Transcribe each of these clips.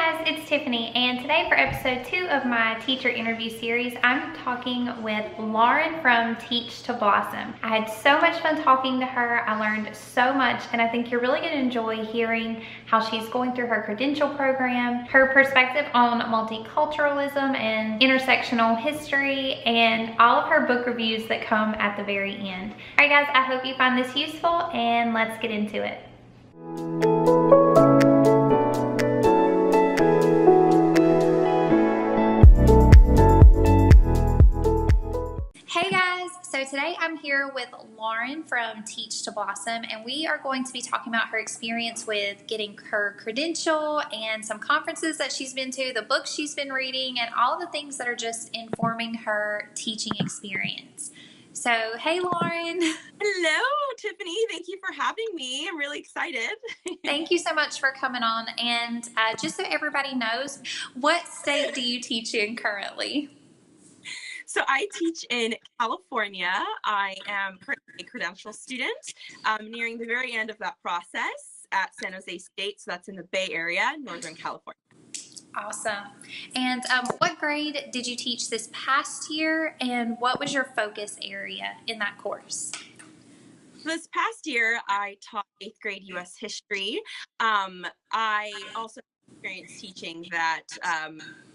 Hi guys, it's Tiffany, and today for episode 2 of my teacher interview series, I'm talking with Lauren from Teach to Blossom. I had so much fun talking to her. I learned so much, and I think you're really going to enjoy hearing how she's going through her credential program, her perspective on multiculturalism and intersectional history, and all of her book reviews that come at the very end. Alright guys, I hope you find this useful, and let's get into it. Hey guys, so today I'm here with Lauren from Teach to Blossom, and we are going to be talking about her experience with getting her credential and some conferences that she's been to, the books she's been reading, and all the things that are just informing her teaching experience. So, hey Lauren. Hello, Tiffany. Thank you for having me. I'm really excited. Thank you so much for coming on. And just so everybody knows, what state do you teach in currently? So I teach in California. I am currently a credential student. I'm nearing the very end of that process at San Jose State. So that's in the Bay Area, Northern California. Awesome. And what grade did you teach this past year, and what was your focus area in that course? This past year, I taught 8th grade U.S. history. I also experienced teaching that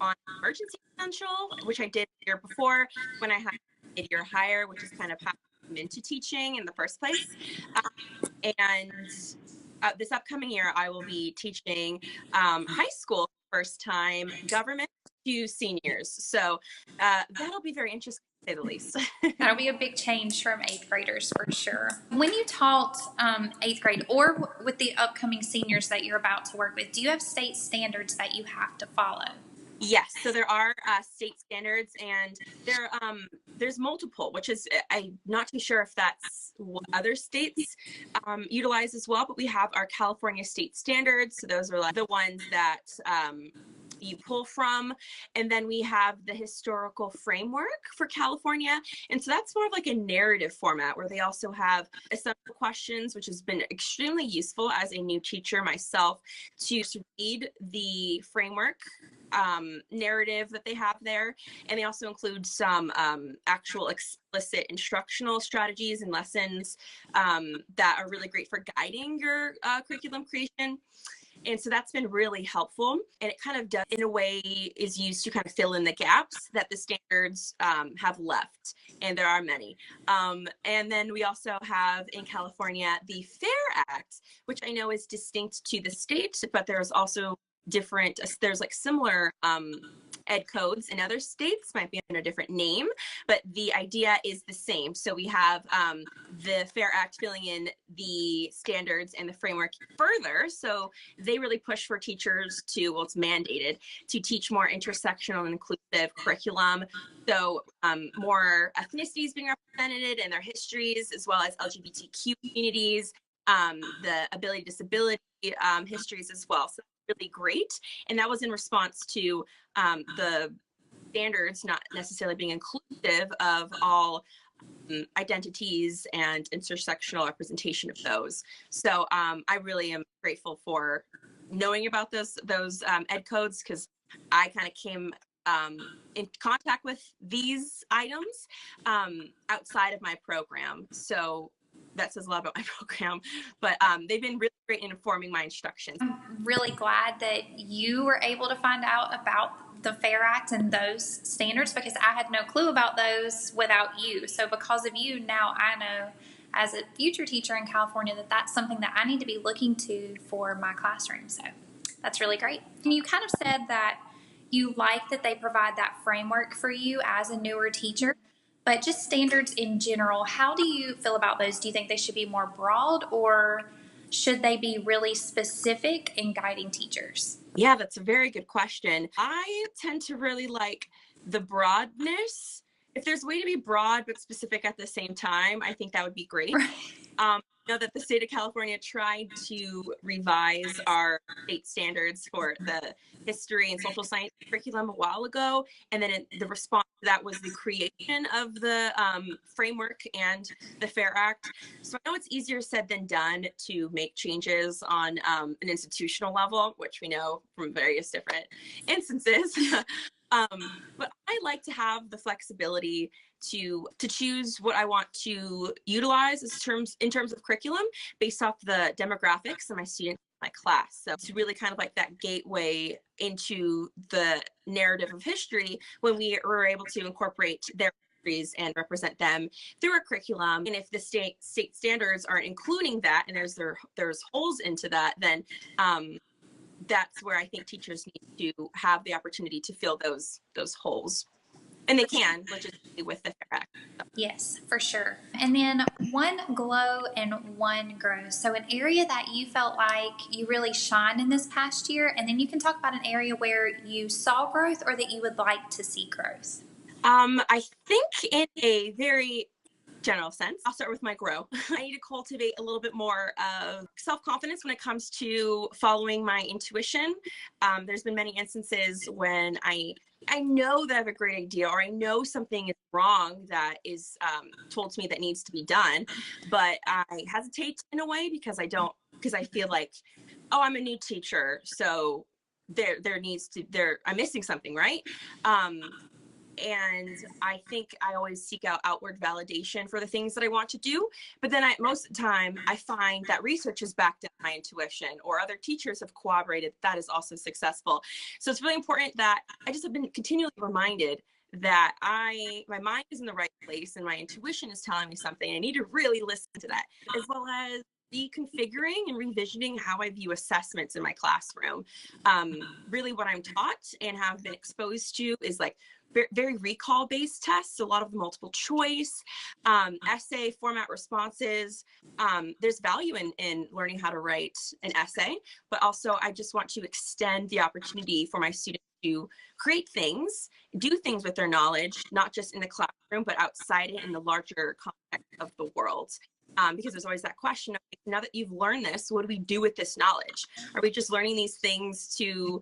on emergency potential, which I did the year before when I had a mid-year hire, which is kind of how I came into teaching in the first place. And this upcoming year, I will be teaching high school first time government to seniors. So that'll be very interesting, to say the least. That'll be a big change from 8th graders for sure. When you taught 8th grade or with the upcoming seniors that you're about to work with, do you have state standards that you have to follow? Yes, so there are state standards, and there's multiple, which is I'm not too sure if that's what other states utilize as well, but we have our California state standards. So those are like the ones that you pull from, and then we have the historical framework for California, and so that's more of like a narrative format where they also have essential questions, which has been extremely useful as a new teacher myself to read the framework narrative that they have there. And they also include some actual explicit instructional strategies and lessons that are really great for guiding your curriculum creation. And so that's been really helpful. And it kind of does, in a way, is used to kind of fill in the gaps that the standards have left. And there are many. And then we also have in California the FAIR Act, which I know is distinct to the state, but there's also there's like similar ed codes in other states, might be in a different name, but the idea is the same. So we have the FAIR Act filling in the standards and the framework further. So they really push for teachers to, well, it's mandated to teach more intersectional and inclusive curriculum. So more ethnicities being represented and their histories, as well as LGBTQ communities, the ability disability histories as well. So really great. And that was in response to the standards not necessarily being inclusive of all identities and intersectional representation of those. So I really am grateful for knowing about those ed codes, because I kind of came in contact with these items outside of my program. So that says a lot about my program, but they've been really great in informing my instructions. I'm really glad that you were able to find out about the FAIR Act and those standards, because I had no clue about those without you. So because of you, now I know as a future teacher in California that that's something that I need to be looking to for my classroom. So that's really great. And you kind of said that you like that they provide that framework for you as a newer teacher. But just standards in general, how do you feel about those? Do you think they should be more broad, or should they be really specific in guiding teachers? Yeah, that's a very good question. I tend to really like the broadness. If there's a way to be broad but specific at the same time, I think that would be great. Right. I know that the state of California tried to revise our state standards for the history and social science curriculum a while ago, and then the response that was the creation of the framework and the FAIR Act. So I know it's easier said than done to make changes on an institutional level, which we know from various different instances. But I like to have the flexibility to choose what I want to utilize in terms of curriculum based off the demographics of my students in my class. So it's really kind of like that gateway into the narrative of history when we were able to incorporate their histories and represent them through a curriculum. And if the state standards aren't including that, and there's holes into that, then that's where I think teachers need to have the opportunity to fill those holes. And they can, logistically, with the FAIR Act. So. Yes, for sure. And then one glow and one grow. So an area that you felt like you really shined in this past year, and then you can talk about an area where you saw growth or that you would like to see growth. I think in a very general sense, I'll start with my grow. I need to cultivate a little bit more of self-confidence when it comes to following my intuition. There's been many instances when I know that I have a great idea, or I know something is wrong that is told to me that needs to be done, but I hesitate in a way because I feel like, oh, I'm a new teacher, so I'm missing something, right? And I think I always seek out outward validation for the things that I want to do. But then most of the time, I find that research has backed up my intuition, or other teachers have corroborated that is also successful. So it's really important that I just have been continually reminded that my mind is in the right place and my intuition is telling me something. I need to really listen to that, as well as reconfiguring and revisioning how I view assessments in my classroom. Really what I'm taught and have been exposed to is like very recall based tests, a lot of multiple choice, essay format responses. There's value in learning how to write an essay, but also I just want to extend the opportunity for my students to create things, do things with their knowledge, not just in the classroom, but outside it in the larger context of the world. Because there's always that question of, now that you've learned this, what do we do with this knowledge? Are we just learning these things to,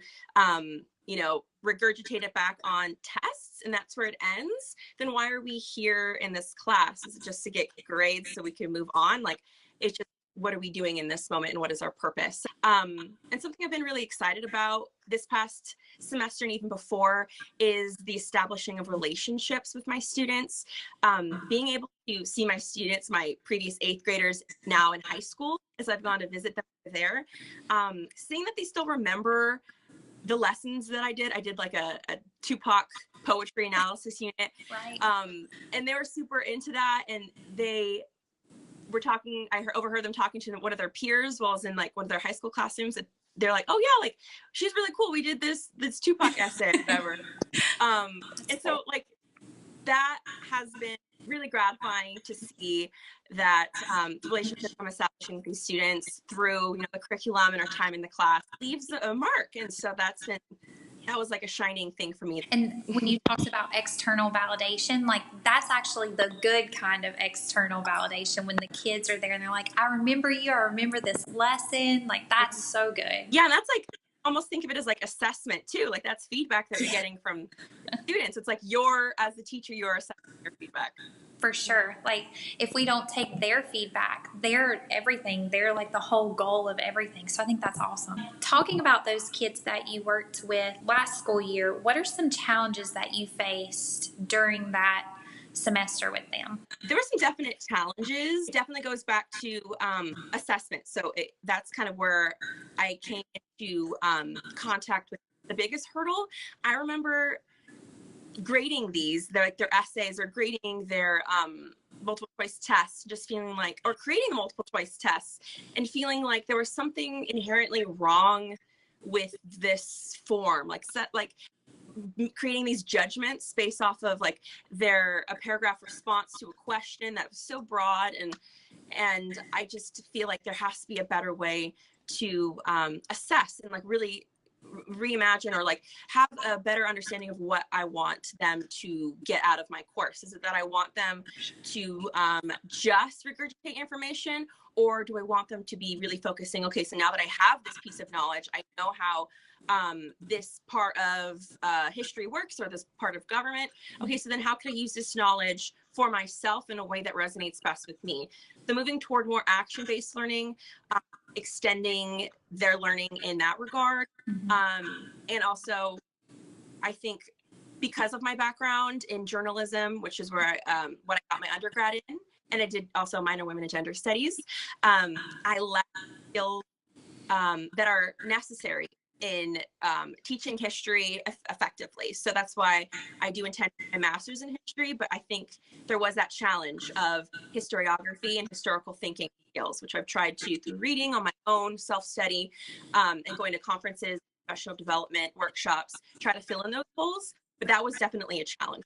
regurgitate it back on tests and that's where it ends? Then why are we here in this class? Is it just to get grades so we can move on? Like, it's just, what are we doing in this moment and what is our purpose? And something I've been really excited about this past semester and even before is the establishing of relationships with my students. Being able to see my students, my previous 8th graders now in high school, as I've gone to visit them there, seeing that they still remember the lessons that I did like a Tupac poetry analysis unit. Right. And they were super into that, and they were talking, I overheard them talking to one of their peers while I was in like one of their high school classrooms, and they're like, oh yeah, like she's really cool, we did this Tupac essay, whatever. And so like that has been really gratifying to see that the relationship I'm establishing with these students through the curriculum and our time in the class leaves a mark. And so that was like a shining thing for me. And when you talked about external validation, like that's actually the good kind of external validation, when the kids are there and they're like, I remember you, I remember this lesson. Like that's so good. Yeah, and that's like, almost think of it as like assessment too. Like that's feedback that you're getting from students. It's like as the teacher, you're assessing your feedback. For sure. Like if we don't take their feedback, they're everything. They're like the whole goal of everything. So I think that's awesome. Talking about those kids that you worked with last school year, what are some challenges that you faced during that semester with them? There were some definite challenges. Definitely goes back to assessment. So that's kind of where I came into contact with the biggest hurdle. I remember grading their essays, or grading their multiple choice tests, just feeling like, or creating multiple choice tests and feeling like there was something inherently wrong with this form, like creating these judgments based off of like a paragraph response to a question that was so broad, and I just feel like there has to be a better way to assess and like really reimagine or like have a better understanding of what I want them to get out of my course. Is it that I want them to just regurgitate information, or do I want them to be really focusing, okay, so now that I have this piece of knowledge, I know how this part of history works, or this part of government. Okay, so then how can I use this knowledge for myself in a way that resonates best with me? So moving toward more action-based learning, extending their learning in that regard. And also, I think because of my background in journalism, which is where what I got my undergrad in, and I did also minor women and gender studies, I left skills that are necessary in teaching history effectively. So that's why I do intend to get my master's in history, but I think there was that challenge of historiography and historical thinking skills, which I've tried to, through reading on my own, self-study, and going to conferences, professional development, workshops, try to fill in those holes. But that was definitely a challenge.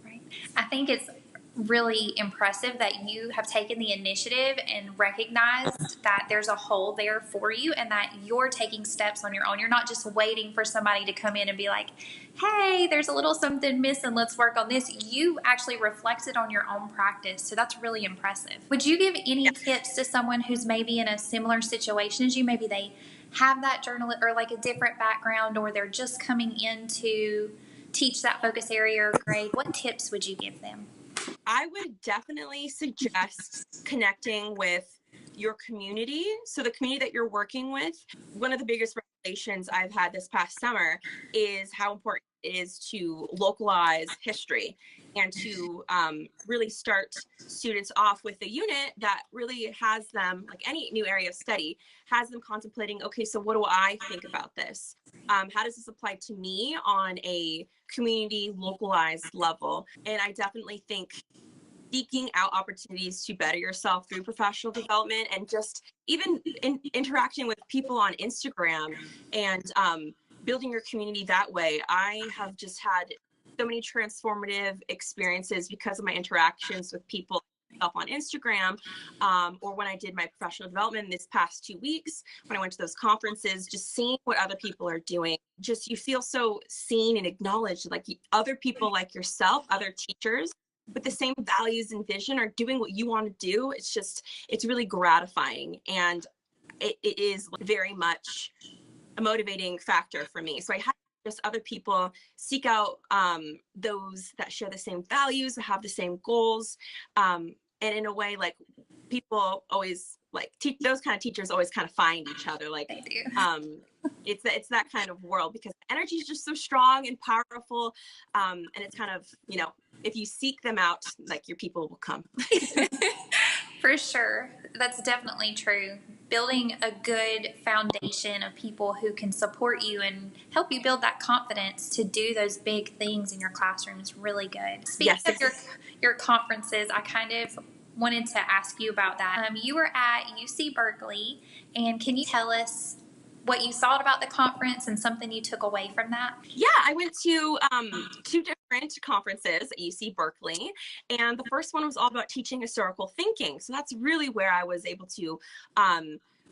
Right. I think it's really impressive that you have taken the initiative and recognized that there's a hole there for you, and that you're taking steps on your own. You're not just waiting for somebody to come in and be like, hey, there's a little something missing, let's work on this. You actually reflected on your own practice. So that's really impressive. Would you give any tips to someone who's maybe in a similar situation as you? Maybe they have that journal or like a different background, or they're just coming in to teach that focus area or grade. What tips would you give them? I would definitely suggest connecting with your community. So the community that you're working with, one of the biggest revelations I've had this past summer is how important it is to localize history and to really start students off with a unit that really has them, like any new area of study, has them contemplating, okay, so what do I think about this? How does this apply to me on a community localized level? And I definitely think seeking out opportunities to better yourself through professional development, and just even interacting with people on Instagram and building your community that way. I have just had so many transformative experiences because of my interactions with people on Instagram, or when I did my professional development this past 2 weeks, when I went to those conferences, just seeing what other people are doing, just you feel so seen and acknowledged, like other people like yourself, other teachers with the same values and vision are doing what you want to do. It's really gratifying, and it is very much a motivating factor for me. So I had just other people seek out those that share the same values, that have the same goals, and in a way, like people always like those kind of teachers always kind of find each other. Like they do. It's that kind of world, because energy is just so strong and powerful, and it's kind of, if you seek them out, like your people will come. For sure. That's definitely true. Building a good foundation of people who can support you and help you build that confidence to do those big things in your classroom is really good. Speaking of your conferences, I kind of wanted to ask you about that. You were at UC Berkeley, and can you tell us what you thought about the conference and something you took away from that? Yeah, I went to 2 different conferences at UC Berkeley, and the first one was all about teaching historical thinking. So that's really where I was able to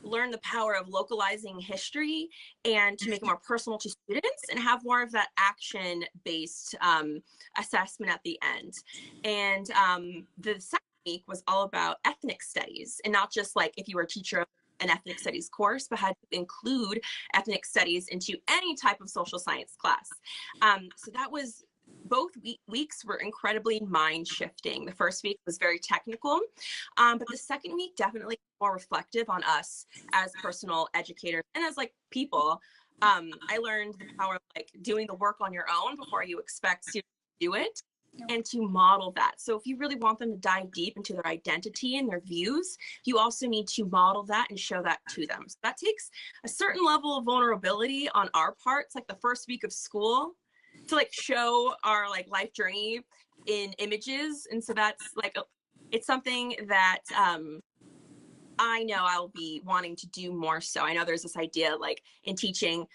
learn the power of localizing history and to make it more personal to students and have more of that action-based assessment at the end. And the second week was all about ethnic studies, and not just like if you were a teacher of an ethnic studies course, but had to include ethnic studies into any type of social science class. So that was, both weeks were incredibly mind shifting. The first week was very technical, but the second week definitely more reflective on us as personal educators and as like people. I learned the power of like doing the work on your own before you expect to do it, and to model that. So if you really want them to dive deep into their identity and their views, you also need to model that and show that to them. So that takes a certain level of vulnerability on our parts, like the first week of school, to like show our like life journey in images. And so that's like, it's something that I know I'll be wanting to do more so. I know there's this idea like in teaching,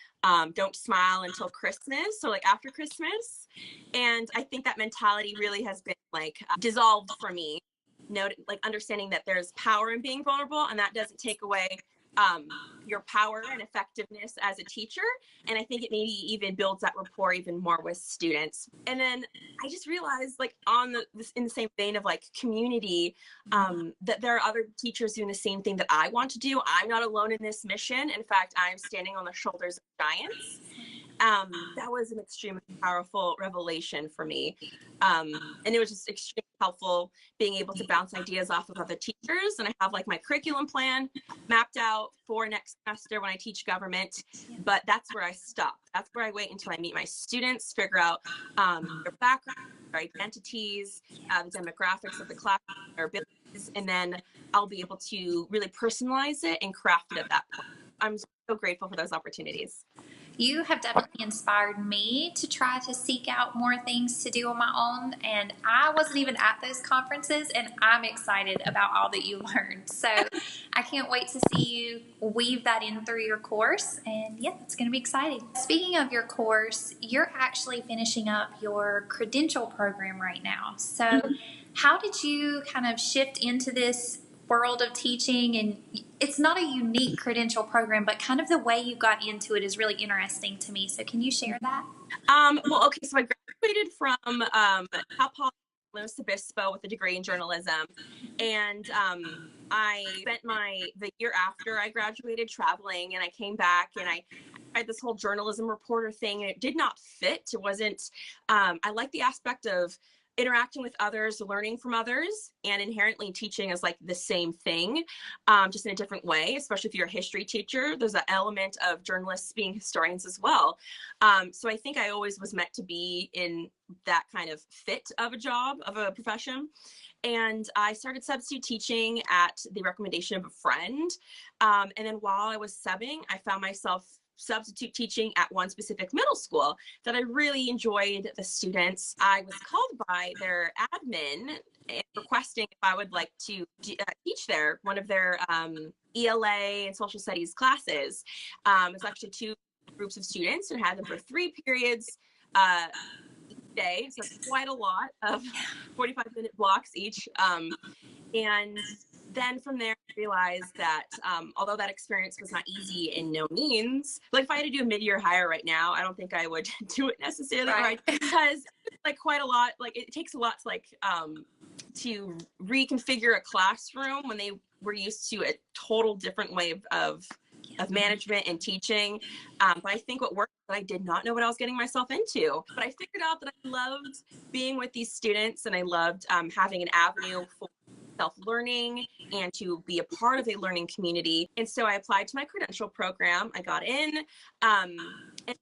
don't smile until Christmas, or like after Christmas. And I think that mentality really has been like dissolved for me. Like understanding that there's power in being vulnerable, and that doesn't take away your power and effectiveness as a teacher. And I think it maybe even builds that rapport even more with students. And then I just realized, like, in the same vein of like community, that there are other teachers doing the same thing that I want to do. I'm not alone in this mission. In fact, I'm standing on the shoulders of giants. That was an extremely powerful revelation for me. And it was just extremely helpful being able to bounce ideas off of other teachers. And I have like my curriculum plan mapped out for next semester when I teach government, but that's where I stop. That's where I wait until I meet my students, figure out their background, their identities, the demographics of the class, their abilities, and then I'll be able to really personalize it and craft it at that point. I'm so grateful for those opportunities. You have definitely inspired me to try to seek out more things to do on my own. And I wasn't even at those conferences, and I'm excited about all that you learned. So I can't wait to see you weave that in through your course. And yeah, it's going to be exciting. Speaking of your course, you're actually finishing up your credential program right now. So how did you kind of shift into this world of teaching? And it's not a unique credential program, but kind of the way you got into it is really interesting to me. So can you share that? Well, okay, so I graduated from Cal Poly Los Obispo with a degree in journalism, and I spent the year after I graduated traveling, and I came back and I tried this whole journalism reporter thing, and it did not fit. It wasn't. I like the aspect of interacting with others, learning from others, and inherently teaching is like the same thing, just in a different way, especially if you're a history teacher. There's an element of journalists being historians as well. So I think I always was meant to be in that kind of fit of a job, of a profession. And I started substitute teaching at the recommendation of a friend. And then while I was subbing, I found myself substitute teaching at one specific middle school that I really enjoyed the students. I was called by their admin requesting if I would like to teach there, one of their ELA and social studies classes. It's actually two groups of students and had them for 3 periods each day. So it's quite a lot of 45-minute blocks each. And then from there, I realized that although that experience was not easy in no means, like if I had to do a mid-year hire right now, I don't think I would do it necessarily right, because it's like quite a lot. Like it takes a lot to like to reconfigure a classroom when they were used to a total different way of management and teaching. But I think what worked, that I did not know what I was getting myself into. But I figured out that I loved being with these students, and I loved having an avenue for self-learning and to be a part of a learning community. And so I applied to my credential program. I got in, and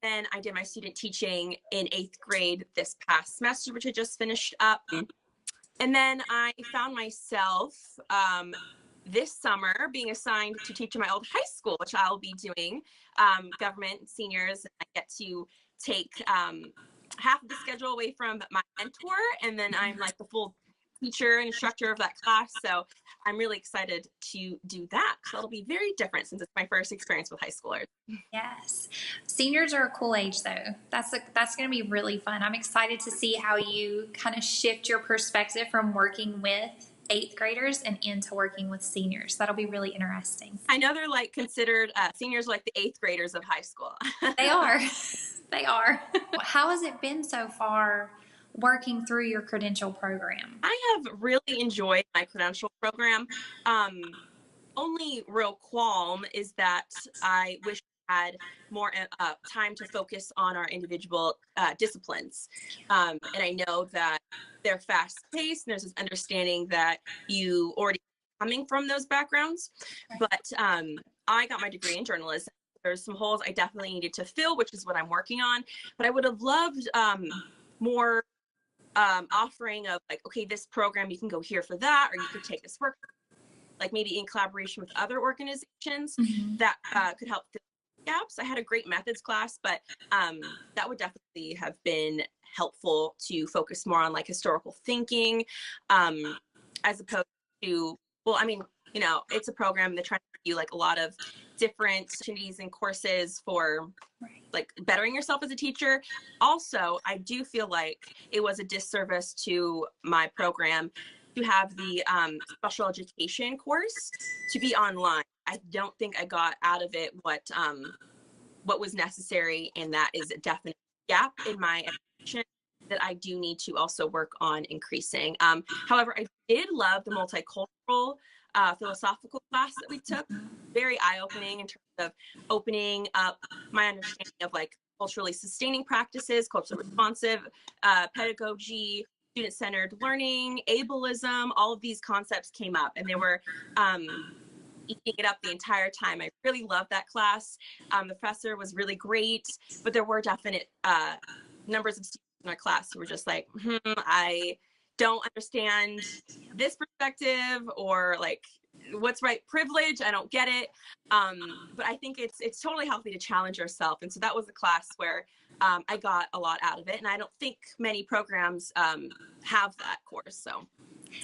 then I did my student teaching in 8th grade this past semester, which I just finished up. And then I found myself this summer being assigned to teach in my old high school, which I'll be doing government seniors. I get to take half of the schedule away from my mentor, and then I'm like the full teacher and instructor of that class. So I'm really excited to do that. So it'll be very different since it's my first experience with high schoolers. Yes. Seniors are a cool age though. That's going to be really fun. I'm excited to see how you kind of shift your perspective from working with 8th graders and into working with seniors. That'll be really interesting. I know they're like considered seniors like the 8th graders of high school. They are. They are. How has it been so far working through your credential program? I have really enjoyed my credential program. Only real qualm is that I wish I had more time to focus on our individual disciplines. And I know that they're fast paced, and there's this understanding that you already coming from those backgrounds. But I got my degree in journalism. There's some holes I definitely needed to fill, which is what I'm working on. But I would have loved more offering of like, okay, this program, you can go here for that, or you could take this work, like maybe in collaboration with other organizations that could help fill gaps. I had a great methods class, but that would definitely have been helpful to focus more on like historical thinking, as opposed to, well, I mean, you know, it's a program that tries to give you like a lot of different opportunities and courses for like bettering yourself as a teacher. Also, I do feel like it was a disservice to my program to have the special education course to be online. I don't think I got out of it what was necessary, and that is a definite gap in my education that I do need to also work on increasing. However, I did love the multicultural philosophical class that we took. Very eye-opening in terms of opening up my understanding of like culturally sustaining practices, culturally responsive pedagogy, student-centered learning, ableism. All of these concepts came up, and they were eating it up the entire time. I really loved that class. The professor was really great, but there were definite numbers of students in our class who were just like, I don't understand this perspective, or like, what's right privilege? I don't get it. But I think it's totally healthy to challenge yourself. And so that was a class where I got a lot out of it. And I don't think many programs have that course. So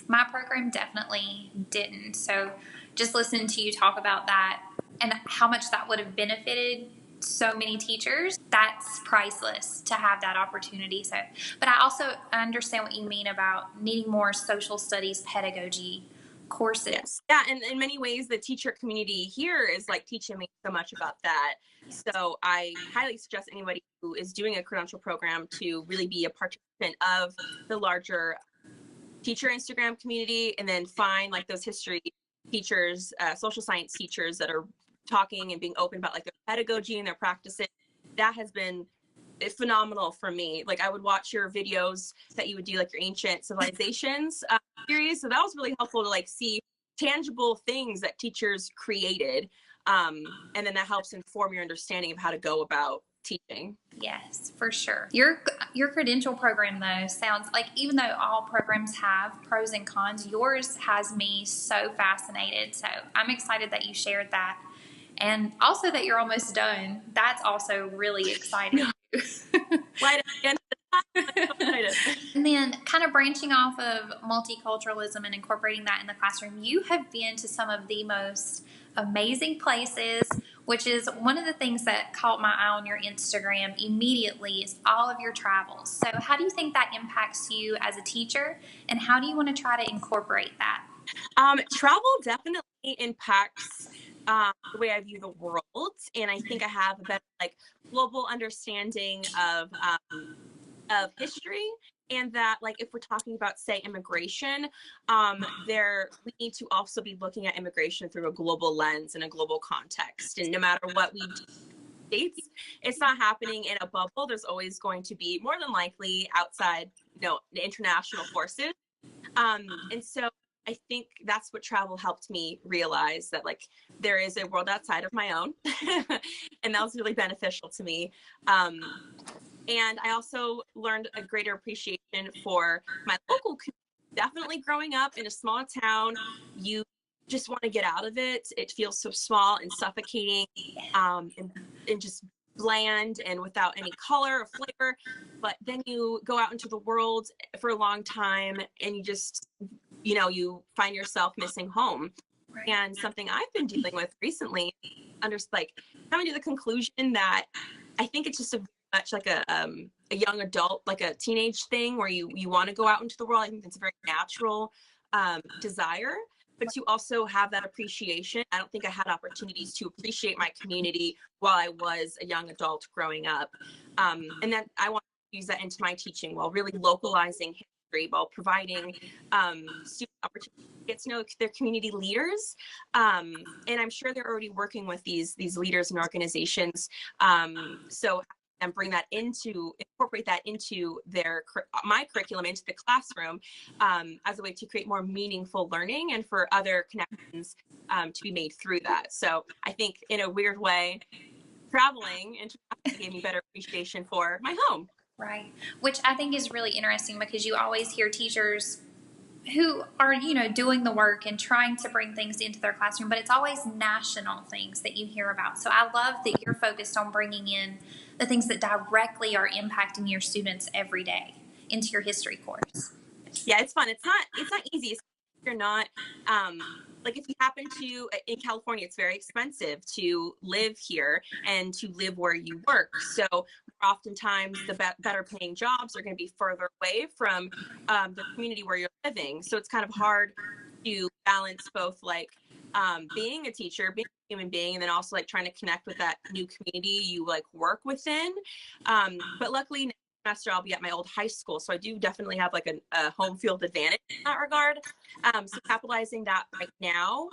my program definitely didn't. So just listening to you talk about that and how much that would have benefited so many teachers, that's priceless to have that opportunity. So, but I also understand what you mean about needing more social studies pedagogy courses. Yes. Yeah, and in many ways the teacher community here is like teaching me so much about that. So I highly suggest anybody who is doing a credential program to really be a participant of the larger teacher Instagram community, and then find like those history teachers, social science teachers that are talking and being open about like their pedagogy and their practices. That has been phenomenal for me. Like I would watch your videos that you would do, like your ancient civilizations series. So that was really helpful to like see tangible things that teachers created. And then that helps inform your understanding of how to go about teaching. Yes, for sure. Your credential program though sounds like, even though all programs have pros and cons, yours has me so fascinated. So I'm excited that you shared that, and also that you're almost done. That's also really exciting. Right. And then kind of branching off of multiculturalism and incorporating that in the classroom, you have been to some of the most amazing places, which is one of the things that caught my eye on your Instagram immediately, is all of your travels. So how do you think that impacts you as a teacher, and how do you want to try to incorporate that? Travel definitely impacts the way I view the world, and I think I have a better like global understanding of history. And that, like, if we're talking about, say, immigration, we need to also be looking at immigration through a global lens and a global context. And no matter what we do in the States, it's not happening in a bubble. There's always going to be, more than likely, outside, international forces. And so I think that's what travel helped me realize, that like there is a world outside of my own. And that was really beneficial to me. And I also learned a greater appreciation for my local community. Definitely growing up in a small town, you just want to get out of it. It feels so small and suffocating, and just bland and without any color or flavor. But then you go out into the world for a long time, and you just, you find yourself missing home. Right. And something I've been dealing with recently, coming to the conclusion that I think it's just much like a young adult, like a teenage thing, where you want to go out into the world. I think it's a very natural desire, but to also have that appreciation. I don't think I had opportunities to appreciate my community while I was a young adult growing up. And then I want to use that into my teaching, while really localizing history, while providing students opportunities to get to know their community leaders. And I'm sure they're already working with these leaders and organizations. So and incorporate that into my curriculum, into the classroom, as a way to create more meaningful learning, and for other connections to be made through that. So I think, in a weird way, traveling gave me better appreciation for my home. Right. Which I think is really interesting, because you always hear teachers who are, doing the work and trying to bring things into their classroom, but it's always national things that you hear about. So I love that you're focused on bringing in the things that directly are impacting your students every day into your history course. Yeah, it's fun. It's not easy. If you're not, like, if you happen to, in California, it's very expensive to live here and to live where you work. So oftentimes the better paying jobs are going to be further away from the community where you're living. So it's kind of hard to balance both, like, being a teacher, being human being, and then also like trying to connect with that new community you like work within. But luckily next semester I'll be at my old high school, so I do definitely have like a home field advantage in that regard. So capitalizing that right now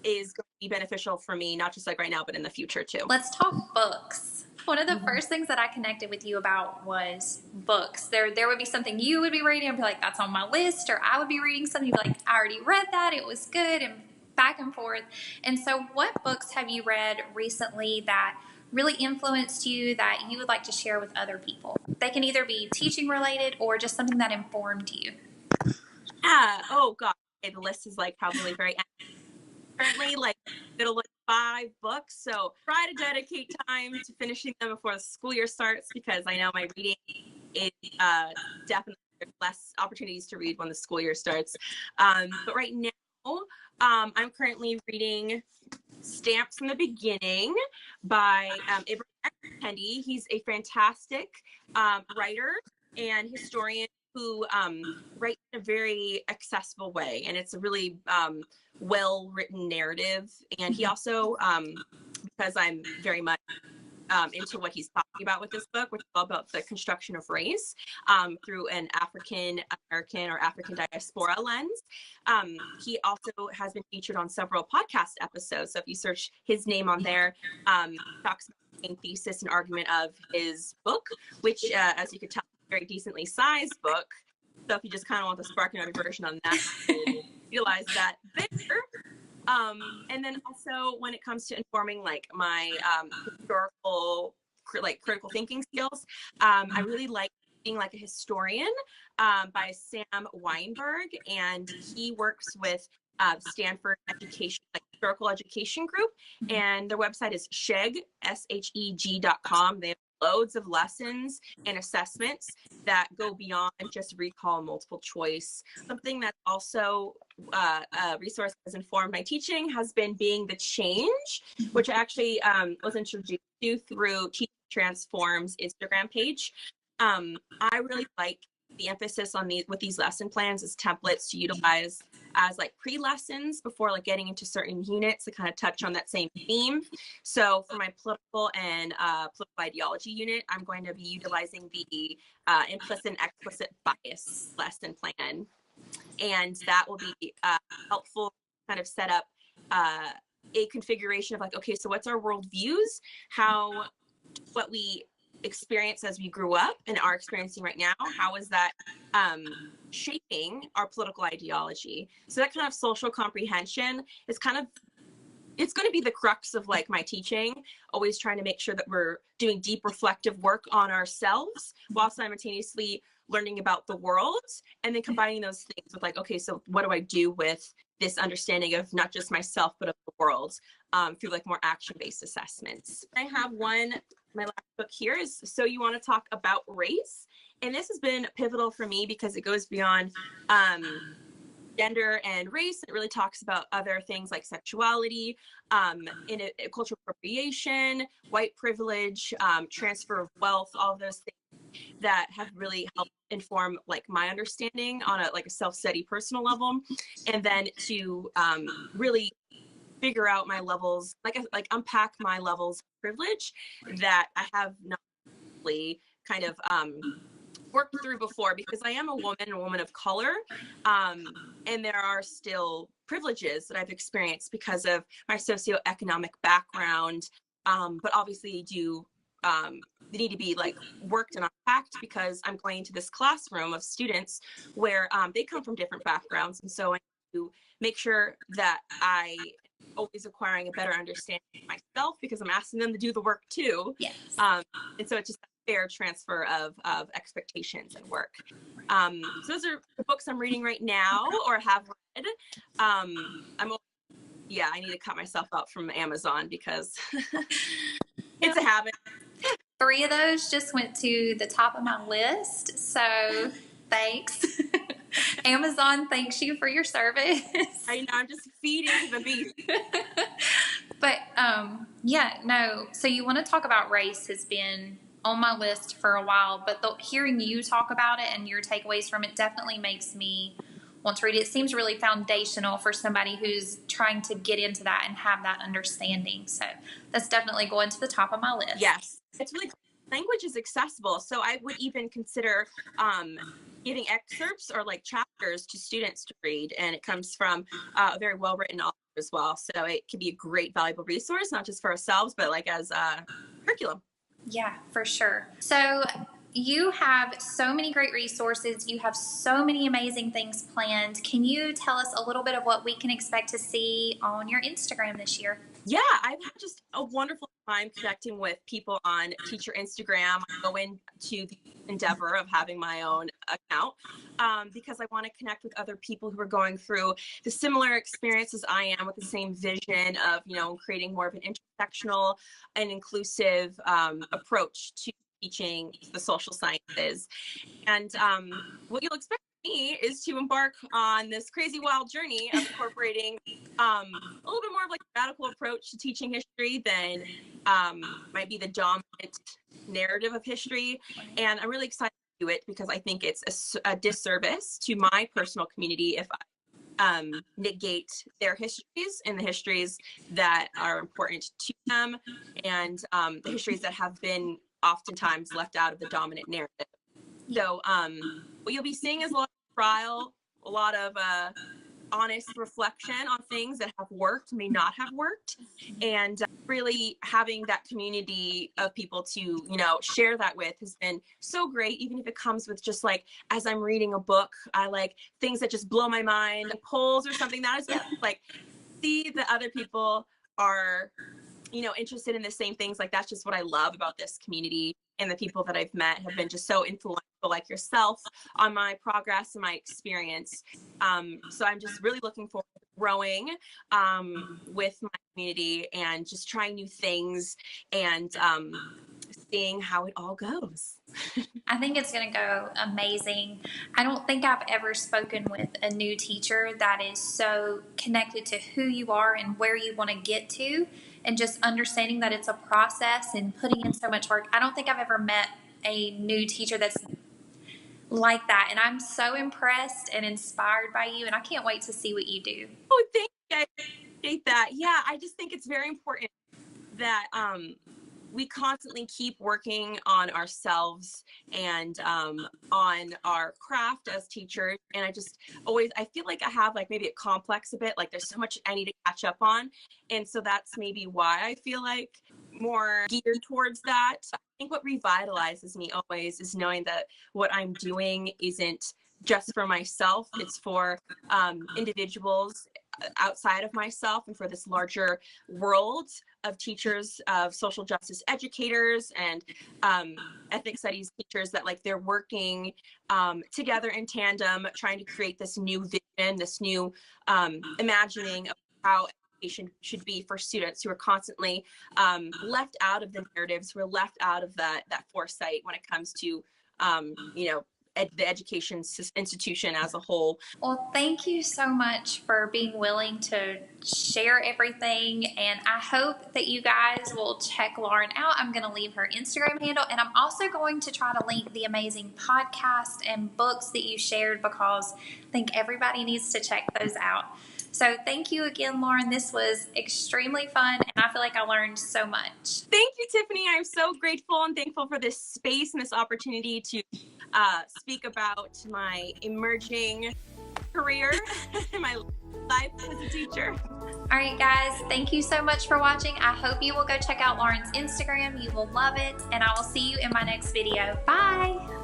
is going to be beneficial for me, not just like right now, but in the future too. Let's talk books. One of the first things that I connected with you about was books. There would be something you would be reading and be like, that's on my list, or I would be reading something, you'd be like, I already read that, it was good, and back and forth. And so what books have you read recently that really influenced you that you would like to share with other people? They can either be teaching related or just something that informed you. Yeah. Oh God. Okay, the list is like probably very currently like middle of 5 books, so try to dedicate time to finishing them before the school year starts, because I know my reading is definitely less opportunities to read when the school year starts. But right now I'm currently reading Stamps from the Beginning by Ibram X. Kendy. He's a fantastic writer and historian who writes in a very accessible way, and it's a really well-written narrative. And he also, because I'm very much into what he's talking about with this book, which is all about the construction of race through an African American or African diaspora lens. He also has been featured on several podcast episodes. So if you search his name on there, talks about the main thesis and argument of his book, which, as you could tell, is a very decently sized book. So if you just kind of want the SparkNote version on that, realize that there. And then also when it comes to informing like my historical, like critical thinking skills, I really like being like a historian by Sam Weinberg, and he works with Standford Education, like Historical Education Group, and their website is sheg.com. They have loads of lessons and assessments that go beyond just recall and multiple choice. Something that also a resource that has informed my teaching has been Being the Change, which I actually was introduced to through Teaching Transform's Instagram page. I really like the emphasis on these lesson plans as templates to utilize as like pre-lessons before like getting into certain units to kind of touch on that same theme. So for my political and political ideology unit, I'm going to be utilizing the implicit and explicit bias lesson plan. And that will be helpful kind of set up a configuration of like, okay, so what's our worldviews? What we experience as we grew up and are experiencing right now, how is that shaping our political ideology? So that kind of social comprehension is it's going to be the crux of like my teaching, always trying to make sure that we're doing deep reflective work on ourselves while simultaneously learning about the world, and then combining those things with like, okay, so what do I do with this understanding of not just myself, but of the world through like more action-based assessments. I have my last book here is So You Want to Talk About Race. And this has been pivotal for me because it goes beyond gender and race. It really talks about other things like sexuality, cultural appropriation, white privilege, transfer of wealth, all of those things that have really helped inform like my understanding on a self-study personal level, and then to really figure out my levels, like unpack my levels of privilege that I have not really kind of worked through before, because I am a woman of color, and there are still privileges that I've experienced because of my socioeconomic background, but obviously they need to be like worked and unpacked, because I'm going into this classroom of students where they come from different backgrounds, and so I need to make sure that I always acquiring a better understanding of myself, because I'm asking them to do the work too. Yes. And so it's just a fair transfer of expectations and work. So those are the books I'm reading right now or have read. I need to cut myself out from Amazon because it's a habit. 3 of those just went to the top of my list, so thanks. Amazon thanks you for your service. I know, I'm just feeding the beast. But so You Want to Talk About Race has been on my list for a while, but hearing you talk about it and your takeaways from it definitely makes me want to read it. It seems really foundational for somebody who's trying to get into that and have that understanding. So that's definitely going to the top of my list. Yes, it's really, language is accessible. So I would even consider giving excerpts or like chapters to students to read. And it comes from a very well-written author as well. So it can be a great, valuable resource, not just for ourselves, but like as a curriculum. Yeah, for sure. So you have so many great resources. You have so many amazing things planned. Can you tell us a little bit of what we can expect to see on your Instagram this year? Yeah, I've had just a wonderful time connecting with people on Teacher Instagram. I go into the endeavor of having my own account because I want to connect with other people who are going through the similar experiences I am, with the same vision of, creating more of an intersectional and inclusive approach to teaching the social sciences. And what you'll expect from me is to embark on this crazy wild journey of incorporating a little bit more of like a radical approach to teaching history than might be the dominant narrative of history. And I'm really excited to do it because I think it's a disservice to my personal community if I negate their histories and the histories that are important to them, and the histories that have been oftentimes left out of the dominant narrative. So what you'll be seeing is a lot of trial, a lot of honest reflection on things that have worked, may not have worked, and really having that community of people to, share that with has been so great. Even if it comes with just like, as I'm reading a book, I like things that just blow my mind, polls or something that is like, see that other people are, interested in the same things. Like, that's just what I love about this community. And the people that I've met have been just so influential, like yourself, on my progress and my experience. So I'm just really looking forward to growing with my community and just trying new things and seeing how it all goes. I think it's going to go amazing. I don't think I've ever spoken with a new teacher that is so connected to who you are and where you want to get to, and just understanding that it's a process and putting in so much work. I don't think I've ever met a new teacher that's like that. And I'm so impressed and inspired by you, and I can't wait to see what you do. Oh, thank you. I appreciate that. Yeah, I just think it's very important that we constantly keep working on ourselves and on our craft as teachers. And I feel like I have like maybe a complex a bit, like there's so much I need to catch up on. And so that's maybe why I feel like more geared towards that. I think what revitalizes me always is knowing that what I'm doing isn't just for myself, it's for individuals outside of myself and for this larger world of teachers, of social justice educators and ethnic studies teachers, that like they're working together in tandem, trying to create this new vision, this new imagining of how education should be for students who are constantly left out of the narratives, who are left out of that foresight when it comes to the education institution as a whole. Well, thank you so much for being willing to share everything, and I hope that you guys will check Lauren out. I'm going to leave her Instagram handle, and I'm also going to try to link the amazing podcast and books that you shared, because I think everybody needs to check those out. So thank you again, Lauren. This was extremely fun, and I feel like I learned so much. Thank you, Tiffany. I'm so grateful and thankful for this space and this opportunity to speak about my emerging career and my life as a teacher. All right, guys, thank you so much for watching. I hope you will go check out Lauren's Instagram. You will love it, and I will see you in my next video. Bye.